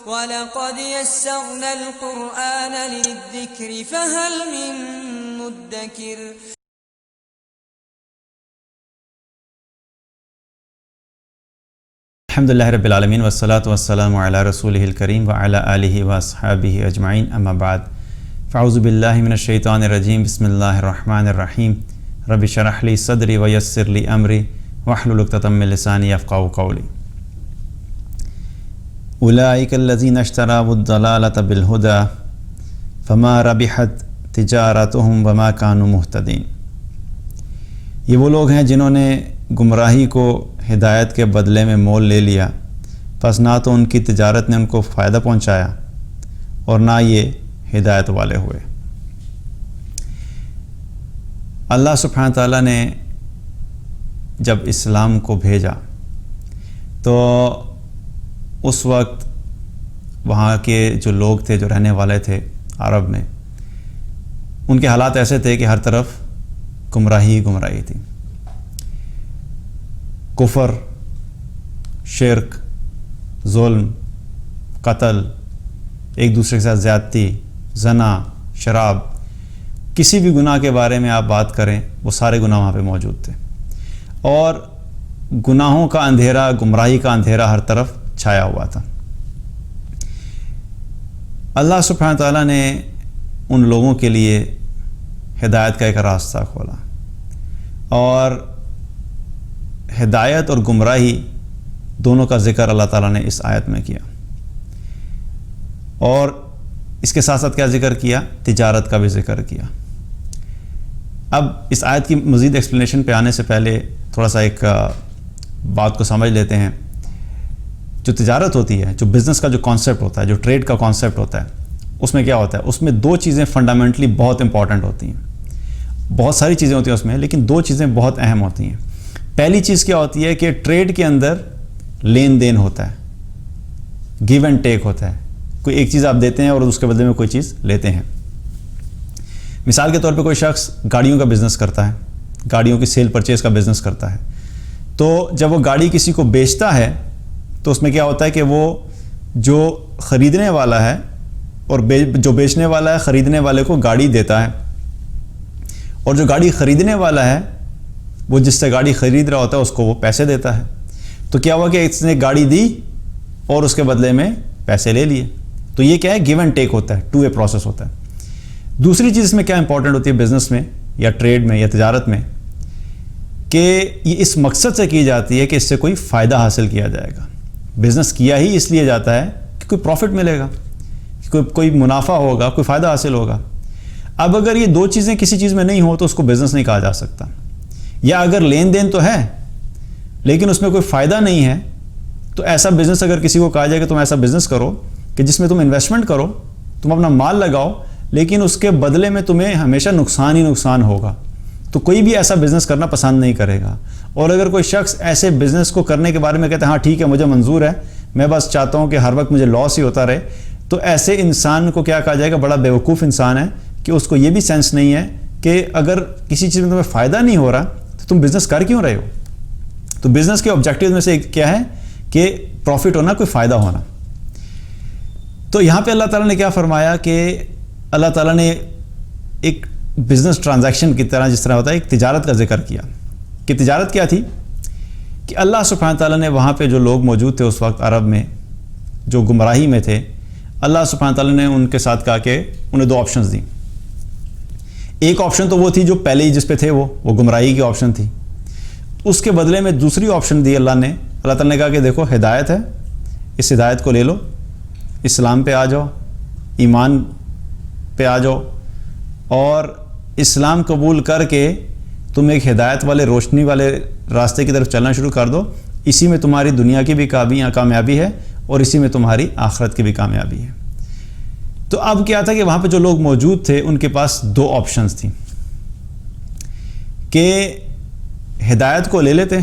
وَلَقَدْ يَسَّرْنَا الْقُرْآنَ لِلذِّكْرِ فَهَلْ مِن مُّدَّكِرٍ. الحمدللہ رب العالمین والصلاة والسلام علی رسولہ الکریم وعلی آلہ واصحابہ اجمعین، اما بعد، فاعوذ باللہ من الشیطان الرجیم، بسم اللہ الرحمن الرحیم، رب اشرح لی صدری ویسر لی امری واحلل عقدۃ من لسانی یفقہوا قولی. اولئک الذین اشتروا الضلالۃ بالہدی فما ربحت تجارتہم وما کانوا مہتدین. یہ وہ لوگ ہیں جنہوں نے گمراہی کو ہدایت کے بدلے میں مول لے لیا، پس نہ تو ان کی تجارت نے ان کو فائدہ پہنچایا اور نہ یہ ہدایت والے ہوئے. اللہ سبحانہ تعالیٰ نے جب اسلام کو بھیجا تو اس وقت وہاں کے جو لوگ تھے، جو رہنے والے تھے عرب میں، ان کے حالات ایسے تھے کہ ہر طرف گمراہی گمراہی تھی. کفر، شرک، ظلم، قتل، ایک دوسرے کے ساتھ زیادتی، زنا، شراب، کسی بھی گناہ کے بارے میں آپ بات کریں وہ سارے گناہ وہاں پہ موجود تھے، اور گناہوں کا اندھیرا، گمراہی کا اندھیرا ہر طرف چھایا ہوا تھا. اللہ سبحانہ تعالیٰ نے ان لوگوں کے لیے ہدایت کا ایک راستہ کھولا، اور ہدایت اور گمراہی دونوں کا ذکر اللہ تعالیٰ نے اس آیت میں کیا، اور اس کے ساتھ ساتھ کیا ذکر کیا؟ تجارت کا بھی ذکر کیا. اب اس آیت کی مزید ایکسپلینیشن پہ آنے سے پہلے تھوڑا سا ایک بات کو سمجھ لیتے ہیں. جو تجارت ہوتی ہے، جو بزنس کا جو کانسیپٹ ہوتا ہے، جو ٹریڈ کا کانسیپٹ ہوتا ہے، اس میں کیا ہوتا ہے؟ اس میں دو چیزیں فنڈامنٹلی بہت امپورٹنٹ ہوتی ہیں. بہت ساری چیزیں ہوتی ہیں اس میں، لیکن دو چیزیں بہت اہم ہوتی ہیں. پہلی چیز کیا ہوتی ہے کہ ٹریڈ کے اندر لین دین ہوتا ہے، گیو اینڈ ٹیک ہوتا ہے. کوئی ایک چیز آپ دیتے ہیں اور اس کے بدلے میں کوئی چیز لیتے ہیں. مثال کے طور پہ کوئی شخص گاڑیوں کا بزنس کرتا ہے، گاڑیوں کی سیل پرچیز کا بزنس کرتا ہے. تو جب وہ گاڑی کسی کو بیچتا ہے تو اس میں کیا ہوتا ہے کہ وہ جو خریدنے والا ہے اور جو بیچنے والا ہے خریدنے والے کو گاڑی دیتا ہے، اور جو گاڑی خریدنے والا ہے وہ جس سے گاڑی خرید رہا ہوتا ہے اس کو وہ پیسے دیتا ہے. تو کیا ہوا کہ اس نے گاڑی دی اور اس کے بدلے میں پیسے لے لیے. تو یہ کیا ہے؟ گیو اینڈ ٹیک ہوتا ہے، ٹو وے پروسیس ہوتا ہے. دوسری چیز اس میں کیا امپورٹنٹ ہوتی ہے بزنس میں یا ٹریڈ میں یا تجارت میں، کہ یہ اس مقصد سے کی جاتی ہے کہ اس سے کوئی فائدہ حاصل کیا جائے گا. بزنس کیا ہی اس لیے جاتا ہے کہ کوئی پروفٹ ملے گا، کوئی منافع ہوگا، کوئی فائدہ حاصل ہوگا. اب اگر یہ دو چیزیں کسی چیز میں نہیں ہو تو اس کو بزنس نہیں کہا جا سکتا. یا اگر لین دین تو ہے لیکن اس میں کوئی فائدہ نہیں ہے، تو ایسا بزنس اگر کسی کو کہا جائے کہ تم ایسا بزنس کرو کہ جس میں تم انویسٹمنٹ کرو، تم اپنا مال لگاؤ، لیکن اس کے بدلے میں تمہیں ہمیشہ نقصان ہی نقصان ہوگا، تو کوئی بھی ایسا بزنس کرنا پسند نہیں کرے گا. اور اگر کوئی شخص ایسے بزنس کو کرنے کے بارے میں کہتا ہے ہاں ٹھیک ہے مجھے منظور ہے، میں بس چاہتا ہوں کہ ہر وقت مجھے لاس ہی ہوتا رہے، تو ایسے انسان کو کیا کہا جائے گا؟ بڑا بیوقوف انسان ہے، کہ اس کو یہ بھی سینس نہیں ہے کہ اگر کسی چیز میں تمہیں فائدہ نہیں ہو رہا تو تم بزنس کر کیوں رہے ہو. تو بزنس کے آبجیکٹیو میں سے کیا ہے کہ پروفٹ ہونا، کوئی فائدہ ہونا. تو یہاں پہ اللہ تعالیٰ نے کیا فرمایا کہ اللہ تعالیٰ نے ایک بزنس ٹرانزیکشن کی طرح، جس طرح ہوتا ہے ایک تجارت کا ذکر کیا. کہ تجارت کیا تھی؟ کہ اللہ سبحانہ تعالیٰ نے وہاں پہ جو لوگ موجود تھے اس وقت عرب میں، جو گمراہی میں تھے، اللہ سبحانہ تعالیٰ نے ان کے ساتھ کہا کہ انہیں دو آپشنز دیں. ایک آپشن تو وہ تھی جو پہلے ہی جس پہ تھے وہ گمراہی کی آپشن تھی. اس کے بدلے میں دوسری آپشن دی اللہ تعالیٰ نے کہا کہ دیکھو ہدایت ہے، اس ہدایت کو لے لو، اسلام پہ آ جاؤ، ایمان پہ آ جاؤ، اور اسلام قبول کر کے تم ایک ہدایت والے، روشنی والے راستے کی طرف چلنا شروع کر دو. اسی میں تمہاری دنیا کی بھی کامیابی ہے اور اسی میں تمہاری آخرت کی بھی کامیابی ہے. تو اب کیا تھا کہ وہاں پہ جو لوگ موجود تھے ان کے پاس دو آپشنز تھیں، کہ ہدایت کو لے لیتے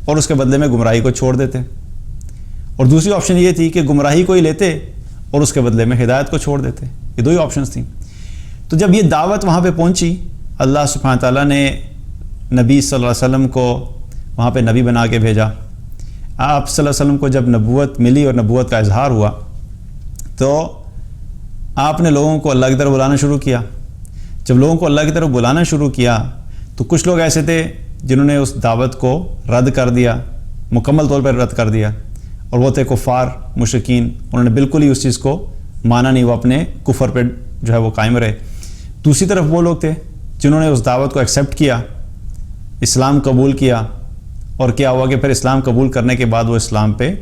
اور اس کے بدلے میں گمراہی کو چھوڑ دیتے، اور دوسری آپشن یہ تھی کہ گمراہی کو ہی لیتے اور اس کے بدلے میں ہدایت کو چھوڑ دیتے. یہ دو ہی آپشنز تھیں. تو جب یہ دعوت وہاں پہ پہنچی، اللہ سبحانہ تعالیٰ نے نبی صلی اللہ علیہ وسلم کو وہاں پہ نبی بنا کے بھیجا. آپ صلی اللہ علیہ وسلم کو جب نبوت ملی اور نبوت کا اظہار ہوا تو آپ نے لوگوں کو اللہ کی طرف بلانا شروع کیا. جب لوگوں کو اللہ کی طرف بلانا شروع کیا تو کچھ لوگ ایسے تھے جنہوں نے اس دعوت کو رد کر دیا, مکمل طور پر رد کر دیا, اور وہ تھے کفار مشرکین. انہوں نے بالکل ہی اس چیز کو مانا نہیں, وہ اپنے کفر پہ جو ہے وہ قائم رہے. دوسری طرف وہ لوگ تھے جنہوں نے اس دعوت کو ایکسیپٹ کیا, اسلام قبول کیا, اور کیا ہوا کہ پھر اسلام قبول کرنے کے بعد وہ اسلام پہ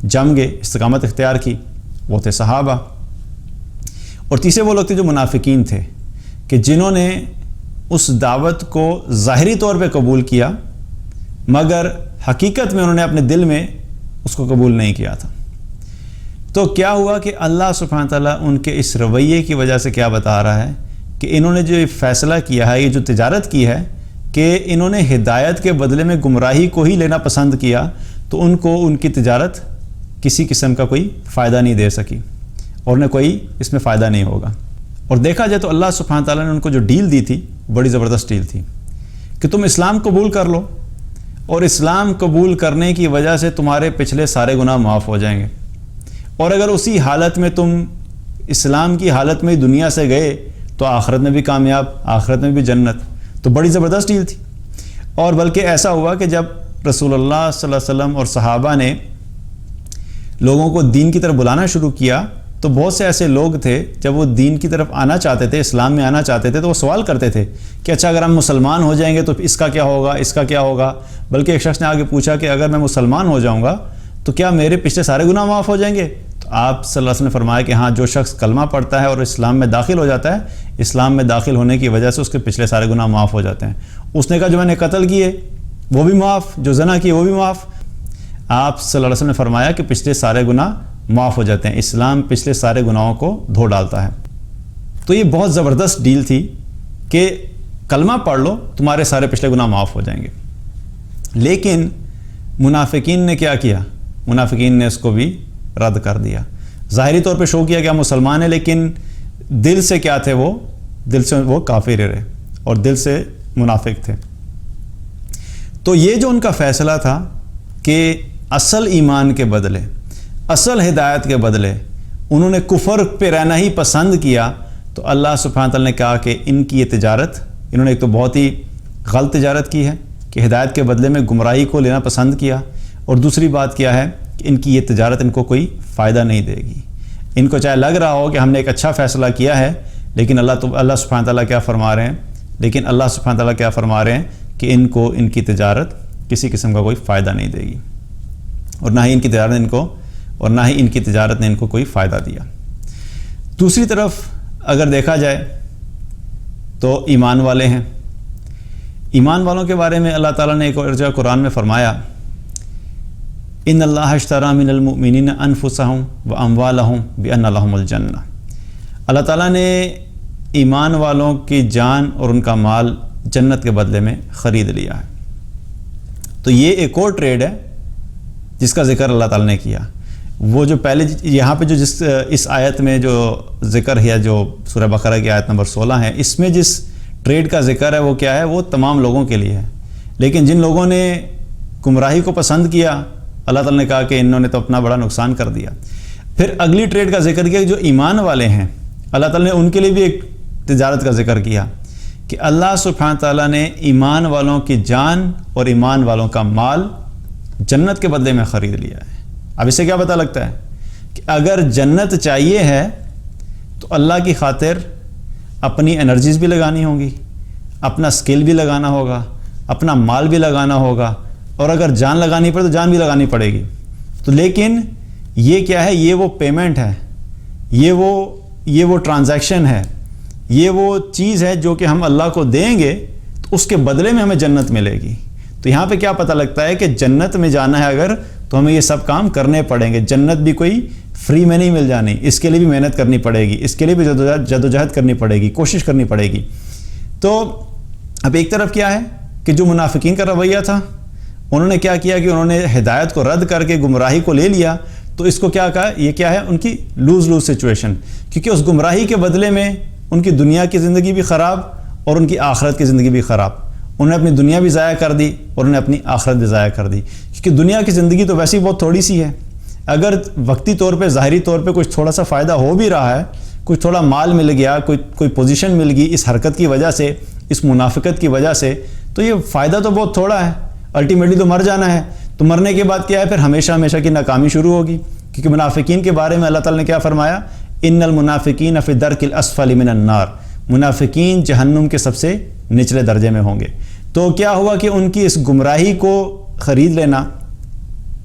جم گئے, استقامت اختیار کی. وہ تھے صحابہ. اور تیسرے وہ لوگ تھے جو منافقین تھے کہ جنہوں نے اس دعوت کو ظاہری طور پہ قبول کیا مگر حقیقت میں انہوں نے اپنے دل میں اس کو قبول نہیں کیا تھا. تو کیا ہوا کہ اللہ سبحانہ تعالیٰ ان کے اس رویے کی وجہ سے کیا بتا رہا ہے کہ انہوں نے جو فیصلہ کیا ہے, یہ جو تجارت کی ہے کہ انہوں نے ہدایت کے بدلے میں گمراہی کو ہی لینا پسند کیا, تو ان کو ان کی تجارت کسی قسم کا کوئی فائدہ نہیں دے سکی اور انہیں کوئی اس میں فائدہ نہیں ہوگا. اور دیکھا جائے تو اللہ سبحانہ تعالیٰ نے ان کو جو ڈیل دی تھی بڑی زبردست ڈیل تھی کہ تم اسلام قبول کر لو, اور اسلام قبول کرنے کی وجہ سے تمہارے پچھلے سارے گناہ معاف ہو جائیں گے, اور اگر اسی حالت میں تم اسلام کی حالت میں دنیا سے گئے تو آخرت میں بھی کامیاب, آخرت میں بھی جنت. تو بڑی زبردست ڈیل تھی. اور بلکہ ایسا ہوا کہ جب رسول اللہ صلی اللہ علیہ وسلم اور صحابہ نے لوگوں کو دین کی طرف بلانا شروع کیا تو بہت سے ایسے لوگ تھے جب وہ دین کی طرف آنا چاہتے تھے, اسلام میں آنا چاہتے تھے, تو وہ سوال کرتے تھے کہ اچھا اگر ہم مسلمان ہو جائیں گے تو اس کا کیا ہوگا, اس کا کیا ہوگا. بلکہ ایک شخص نے آگے پوچھا کہ اگر میں مسلمان ہو جاؤں گا تو کیا میرے پچھلے سارے گناہ معاف ہو جائیں گے؟ تو آپ صلی اللہ علیہ وسلم نے فرمایا کہ ہاں, جو شخص کلمہ پڑھتا ہے اور اسلام میں داخل ہو جاتا ہے, اسلام میں داخل ہونے کی وجہ سے اس کے پچھلے سارے گناہ معاف ہو جاتے ہیں. اس نے کہا جو میں نے قتل کیے وہ بھی معاف, جو زنا کیے وہ بھی معاف. آپ صلی اللہ علیہ وسلم نے فرمایا کہ پچھلے سارے گناہ معاف ہو جاتے ہیں, اسلام پچھلے سارے گناہوں کو دھو ڈالتا ہے. تو یہ بہت زبردست ڈیل تھی کہ کلمہ پڑھ لو تمہارے سارے پچھلے گناہ معاف ہو جائیں گے. لیکن منافقین نے کیا کیا؟ منافقین نے اس کو بھی رد کر دیا. ظاہری طور پہ شو کیا کہ ہم مسلمان ہیں, لیکن دل سے کیا تھے وہ؟ دل سے وہ کافر رہے اور دل سے منافق تھے. تو یہ جو ان کا فیصلہ تھا کہ اصل ایمان کے بدلے, اصل ہدایت کے بدلے انہوں نے کفر پہ رہنا ہی پسند کیا, تو اللہ سبحانہ تعالیٰ نے کہا کہ ان کی یہ تجارت, انہوں نے ایک تو بہت ہی غلط تجارت کی ہے کہ ہدایت کے بدلے میں گمراہی کو لینا پسند کیا, اور دوسری بات کیا ہے کہ ان کی یہ تجارت ان کو کوئی فائدہ نہیں دے گی. ان کو چاہے لگ رہا ہو کہ ہم نے ایک اچھا فیصلہ کیا ہے, لیکن اللہ سبحانہ تعالیٰ کیا فرما رہے ہیں, لیکن اللہ سبحانہ تعالیٰ کیا فرما رہے ہیں کہ ان کو ان کی تجارت کسی قسم کا کوئی فائدہ نہیں دے گی, اور نہ ہی ان کی تجارت نے ان کو کوئی فائدہ دیا. دوسری طرف اگر دیکھا جائے تو ایمان والے ہیں. ایمان والوں کے بارے میں اللہ تعالیٰ نے ایک اور جگہ قرآن میں فرمایا ان اللہ اشتری من المؤمنین انفسہم واموالہم بان لہم الجنہ. اللہ تعالیٰ نے ایمان والوں کی جان اور ان کا مال جنت کے بدلے میں خرید لیا ہے. تو یہ ایک اور ٹریڈ ہے جس کا ذکر اللہ تعالیٰ نے کیا. وہ جو پہلے یہاں پہ جو اس آیت میں جو ذکر ہے, جو سورہ بقرہ کی آیت نمبر 16 ہے, اس میں جس ٹریڈ کا ذکر ہے وہ کیا ہے؟ وہ تمام لوگوں کے لیے ہے. لیکن جن لوگوں نے گمراہی کو پسند کیا, اللہ تعالیٰ نے کہا کہ انہوں نے تو اپنا بڑا نقصان کر دیا. پھر اگلی ٹریڈ کا ذکر کیا جو ایمان والے ہیں, اللہ تعالیٰ نے ان کے لیے بھی ایک تجارت کا ذکر کیا کہ اللہ سبحانہ تعالیٰ نے ایمان والوں کی جان اور ایمان والوں کا مال جنت کے بدلے میں خرید لیا ہے. اب اس سے کیا پتہ لگتا ہے کہ اگر جنت چاہیے ہے تو اللہ کی خاطر اپنی انرجیز بھی لگانی ہوں گی, اپنا سکل بھی لگانا ہوگا, اپنا مال بھی لگانا ہوگا, اور اگر جان لگانی پڑے تو جان بھی لگانی پڑے گی. تو لیکن یہ کیا ہے؟ یہ وہ پیمنٹ ہے, یہ وہ ٹرانزیکشن ہے, یہ وہ چیز ہے جو کہ ہم اللہ کو دیں گے تو اس کے بدلے میں ہمیں جنت ملے گی. تو یہاں پہ کیا پتہ لگتا ہے کہ جنت میں جانا ہے اگر تو ہمیں یہ سب کام کرنے پڑیں گے. جنت بھی کوئی فری میں نہیں مل جانی, اس کے لیے بھی محنت کرنی پڑے گی, اس کے لیے بھی جدوجہد کرنی پڑے گی, کوشش کرنی پڑے گی. تو اب ایک طرف کیا ہے کہ جو منافقین کا رویہ تھا, انہوں نے کیا کیا کہ انہوں نے ہدایت کو رد کر کے گمراہی کو لے لیا. تو اس کو کیا کہا؟ یہ کیا ہے؟ ان کی لوز سچویشن, کیونکہ اس گمراہی کے بدلے میں ان کی دنیا کی زندگی بھی خراب اور ان کی آخرت کی زندگی بھی خراب. انہوں نے اپنی دنیا بھی ضائع کر دی اور انہوں نے اپنی آخرت بھی ضائع کر دی, کیونکہ دنیا کی زندگی تو ویسے ہی بہت تھوڑی سی ہے. اگر وقتی طور پہ ظاہری طور پہ کچھ تھوڑا سا فائدہ ہو بھی رہا ہے، کچھ تھوڑا مال مل گیا، کوئی پوزیشن مل گئی اس حرکت کی وجہ سے، اس منافقت کی وجہ سے، تو یہ فائدہ تو بہت تھوڑا ہے، الٹیمیٹلی تو مر جانا ہے. تو مرنے کے بعد کیا ہے؟ پھر ہمیشہ ہمیشہ کی ناکامی شروع ہوگی. کیونکہ منافقین کے بارے میں اللہ تعالیٰ نے کیا فرمایا؟ ان المنافقین فی الدرک الاسفل من النار، منافقین جہنم کے سب سے نچلے درجے میں ہوں گے. تو کیا ہوا کہ ان کی اس گمراہی کو خرید لینا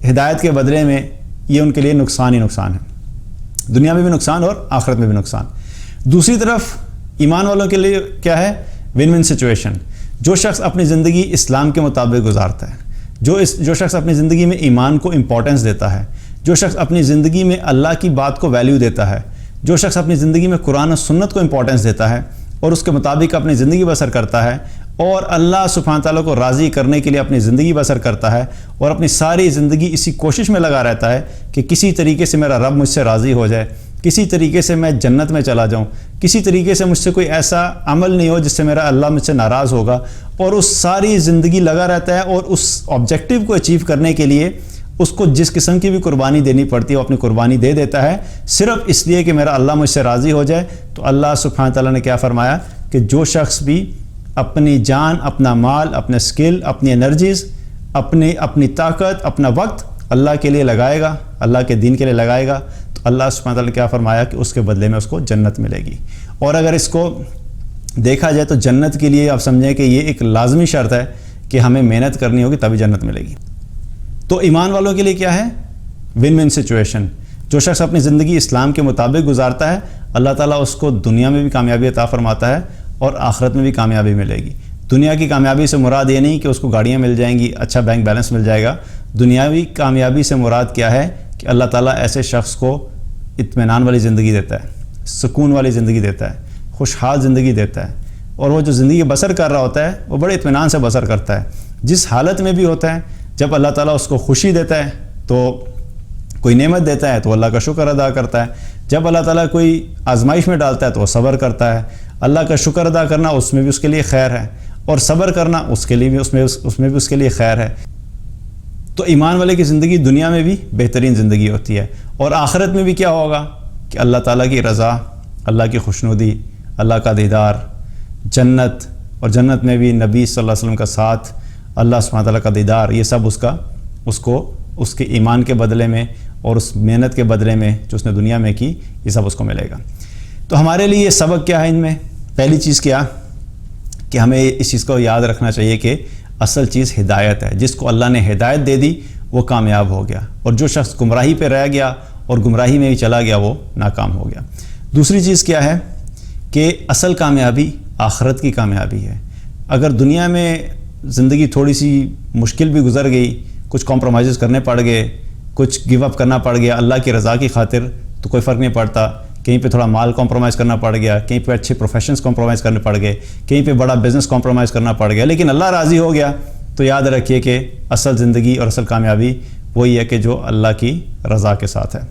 ہدایت کے بدلے میں، یہ ان کے لیے نقصان ہی نقصان ہے، دنیا میں بھی نقصان اور آخرت میں بھی نقصان. دوسری طرف ایمان والوں کے لیے کیا ہے؟ One one situation. جو شخص اپنی زندگی اسلام کے مطابق گزارتا ہے، جو شخص اپنی زندگی میں ایمان کو امپورٹنس دیتا ہے، جو شخص اپنی زندگی میں اللہ کی بات کو ویلیو دیتا ہے، جو شخص اپنی زندگی میں قرآن و سنت کو امپورٹنس دیتا ہے اور اس کے مطابق اپنی زندگی بسر کرتا ہے اور اللہ سبحانہ تعالیٰ کو راضی کرنے کے لیے اپنی زندگی بسر کرتا ہے اور اپنی ساری زندگی اسی کوشش میں لگا رہتا ہے کہ کسی طریقے سے میرا رب مجھ سے راضی ہو جائے، کسی طریقے سے میں جنت میں چلا جاؤں، کسی طریقے سے مجھ سے کوئی ایسا عمل نہیں ہو جس سے میرا اللہ مجھ سے ناراض ہوگا، اور اس ساری زندگی لگا رہتا ہے اور اس آبجیکٹیو کو اچیو کرنے کے لیے اس کو جس قسم کی بھی قربانی دینی پڑتی ہے وہ اپنی قربانی دے دیتا ہے، صرف اس لیے کہ میرا اللہ مجھ سے راضی ہو جائے. تو اللہ سبحانہ تعالیٰ نے کیا فرمایا کہ جو شخص بھی اپنی جان، اپنا مال، اپنے سکل، اپنی انرجیز، اپنی طاقت، اپنا وقت اللہ کے لیے لگائے گا، اللہ کے دین کے لیے لگائے گا، تو اللہ سبحانہ تعالیٰ نے کیا فرمایا کہ اس کے بدلے میں اس کو جنت ملے گی. اور اگر اس کو دیکھا جائے تو جنت کے لیے آپ سمجھیں کہ یہ ایک لازمی شرط ہے کہ ہمیں محنت کرنی ہوگی تبھی جنت ملے گی. تو ایمان والوں کے لیے کیا ہے؟ One one situation. جو شخص اپنی زندگی اسلام کے مطابق گزارتا ہے، اللہ تعالیٰ اس کو دنیا میں بھی کامیابی عطا فرماتا ہے اور آخرت میں بھی کامیابی ملے گی. دنیا کی کامیابی سے مراد یہ نہیں کہ اس کو گاڑیاں مل جائیں گی، اچھا بینک بیلنس مل جائے گا. دنیاوی کامیابی سے مراد کیا ہے؟ کہ اللہ تعالیٰ ایسے شخص کو اطمینان والی زندگی دیتا ہے، سکون والی زندگی دیتا ہے، خوشحال زندگی دیتا ہے، اور وہ جو زندگی بسر کر رہا ہوتا ہے وہ بڑے اطمینان سے بسر کرتا ہے. جس حالت میں بھی ہوتا ہے، جب اللہ تعالیٰ اس کو خوشی دیتا ہے تو کوئی نعمت دیتا ہے تو اللہ کا شکر ادا کرتا ہے، جب اللہ تعالیٰ کوئی آزمائش میں ڈالتا ہے تو وہ صبر کرتا ہے. اللہ کا شکر ادا کرنا اس میں بھی اس کے لیے خیر ہے، اور صبر کرنا اس کے لیے بھی اس میں بھی اس کے لیے خیر ہے. تو ایمان والے کی زندگی دنیا میں بھی بہترین زندگی ہوتی ہے، اور آخرت میں بھی کیا ہوگا کہ اللہ تعالیٰ کی رضا، اللہ کی خوشنودی، اللہ کا دیدار، جنت، اور جنت میں بھی نبی صلی اللہ علیہ وسلم کا ساتھ، اللہ سبحانہ تعالیٰ کا دیدار، یہ سب اس کے ایمان کے بدلے میں اور اس محنت کے بدلے میں جو اس نے دنیا میں کی، یہ سب اس کو ملے گا. تو ہمارے لیے یہ سبق کیا ہے ان میں؟ پہلی چیز کیا کہ ہمیں اس چیز کو یاد رکھنا چاہیے کہ اصل چیز ہدایت ہے. جس کو اللہ نے ہدایت دے دی وہ کامیاب ہو گیا، اور جو شخص گمراہی پہ رہ گیا اور گمراہی میں ہی چلا گیا وہ ناکام ہو گیا. دوسری چیز کیا ہے کہ اصل کامیابی آخرت کی کامیابی ہے. اگر دنیا میں زندگی تھوڑی سی مشکل بھی گزر گئی، کچھ کمپرومائزز کرنے پڑ گئے، کچھ گیو اپ کرنا پڑ گیا اللہ کی رضا کی خاطر، تو کوئی فرق نہیں پڑتا. کہیں پہ تھوڑا مال کمپرومائز کرنا پڑ گیا، کہیں پہ اچھے پروفیشنز کمپرومائز کرنے پڑ گئے، کہیں پہ بڑا بزنس کمپرومائز کرنا پڑ گیا، لیکن اللہ راضی ہو گیا، تو یاد رکھیے کہ اصل زندگی اور اصل کامیابی وہی ہے کہ جو اللہ کی رضا کے ساتھ ہے.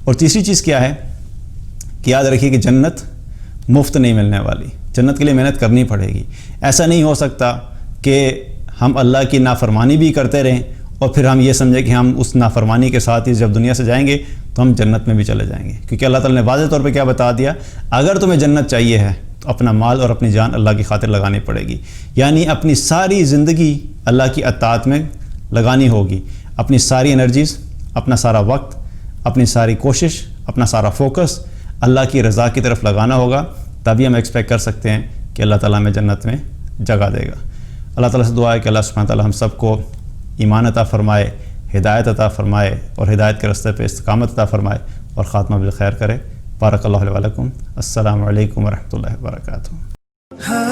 اور تیسری چیز کیا ہے کہ یاد رکھیے کہ جنت مفت نہیں ملنے والی، جنت کے لیے محنت کرنی پڑے گی. ایسا نہیں ہو سکتا کہ ہم اللہ کی نافرمانی بھی کرتے رہیں اور پھر ہم یہ سمجھیں کہ ہم اس نافرمانی کے ساتھ ہی جب دنیا سے جائیں گے تو ہم جنت میں بھی چلے جائیں گے. کیونکہ اللہ تعالیٰ نے واضح طور پہ کیا بتا دیا، اگر تمہیں جنت چاہیے ہے تو اپنا مال اور اپنی جان اللہ کی خاطر لگانی پڑے گی. یعنی اپنی ساری زندگی اللہ کی اطاعت میں لگانی ہوگی، اپنی ساری انرجیز، اپنا سارا وقت، اپنی ساری کوشش، اپنا سارا فوکس اللہ کی رضا کی طرف لگانا ہوگا. تبھی ہم ایکسپیکٹ کر سکتے ہیں کہ اللہ تعالیٰ ہمیں جنت میں جگہ دے گا. اللہ تعالیٰ سے دعا ہے کہ اللہ سبحانہ تعالیٰ ہم سب کو ایمان عطا فرمائے، ہدایت عطا فرمائے، اور ہدایت کے راستے پہ استقامت عطا فرمائے اور خاتمہ بالخیر کرے. بارک اللہ علیہ ولکم. السلام علیکم ورحمۃ اللہ وبرکاتہ.